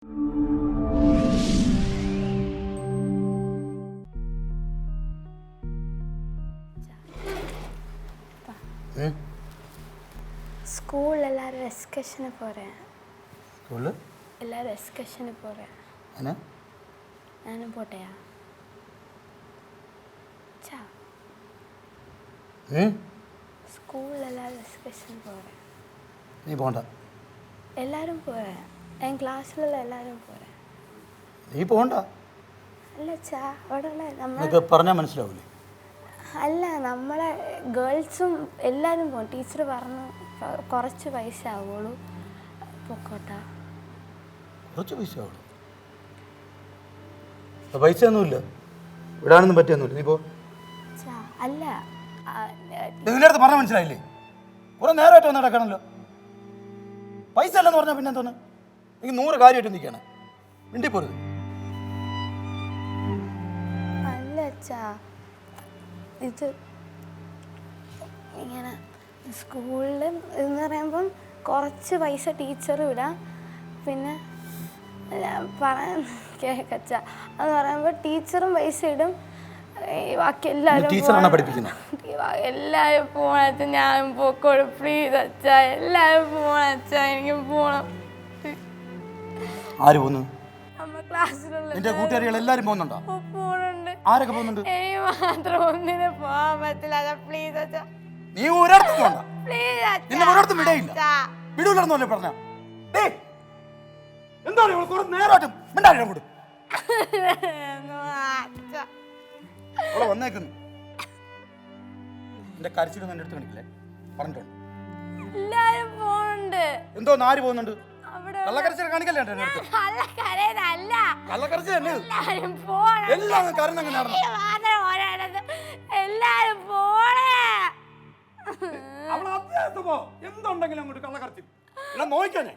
School எல்லாரும் எஸ்கர்ஷனு போகிறேன். School எல்லாரும் எஸ்கர்ஷனு போகிறேன். என்ன நானும் போட்டையா? சா ஸ்கூல் எல்லாரும் எஸ்கர்ஷன் போகிறேன். നീ പോണ്ട. എല്ലാവരും പോகிறேன். എൻ ക്ലാസ്സിലുള്ള എല്ലാവരും പോகிறேൻ. നീ പോണ്ട. അല്ല ചാ അവിടെ നിനക്ക് പറഞ്ഞാൽ മനസ്സിലാവില്ലേ? അല്ല നമ്മളെ ഗേൾസും എല്ലാവരും പോകും. ടീച്ചർ പറഞ്ഞു കുറച്ച് പൈസ ആവുള്ളൂ, പൊക്കോട്ടാ. കുറച്ച് പൈസ ആവുള്ളൂ? പൈസ ഒന്നുമില്ല, വിടാനൊന്നും പറ്റിയൊന്നുമില്ല. നീ പോ. അല്ല നിന്റെ അടുത്ത് പറഞ്ഞാൽ മനസ്സിലായില്ലേ? കുറെ നേരമായിട്ട് വന്ന് നടക്കണമല്ലോ. പൈസ അല്ലെന്ന് പറഞ്ഞാൽ പിന്നെ എന്തോന്ന്? എനിക്ക് 100 കാര്യമായിട്ട് നിൽക്കണം. മിണ്ടിപ്പോരുത്. അല്ല അച്ഛാ, ഇത് ഇങ്ങനെ സ്കൂളിൽ എന്ന് പറയുമ്പം കുറച്ച് പൈസ ടീച്ചർ വിടാം. പിന്നെ പറയാൻ കേൾക്കച്ച എന്ന് പറയുമ്പോൾ ടീച്ചറും പൈസ ഇടും. ബാക്കി എല്ലാവരും എല്ലാവരും പോണച്ച ഞാൻ പോക്കോളൂ. പ്ലീസ് അച്ഛാ, എല്ലാവരും പോണച്ച, എനിക്ക് പോണം. ആര് പോകുന്നു? നമ്മ ക്ലാസ്സിലുള്ള നിന്റെ കൂട്ടുകാരികൾ എല്ലാവരും പോകുന്നുണ്ടോ? പോണുണ്ട്. ആരൊക്കെ പോകുന്നുണ്ട്? എനിക്ക് മാത്രം ഒന്നിനും പോകാൻ പറ്റില്ല. പ്ലീസ് അച്ഛാ, നീ ഒരിടത്തും പോണ്ട. പ്ലീസ് അച്ഛാ, നിന്നെ ഒരിടത്തും വിടയില്ല. വിടൂലെന്നല്ലേ പറഞ്ഞ? എന്താണ് കുറെ നേരമായിട്ടും മിണ്ടാടിയാ കൂടെ വന്നേക്കുന്നു. എന്റെ കരച്ചിലൊന്നും എന്റെ അടുത്ത് കാണിക്കില്ലേ? പറഞ്ഞിട്ടുണ്ട്. എല്ലാരും പോണുണ്ട്. എന്തോ ആര് പോകുന്നുണ്ട്? കള്ളക്കരച്ചിൽ കാണിക്കല്ലേ? കള്ളക്കരച്ചിൽ തന്നെ. എല്ലാം കാരണം എന്തുണ്ടെങ്കിലും അങ്ങോട്ട് കള്ളക്കരച്ചിൽ നോക്കാനേ.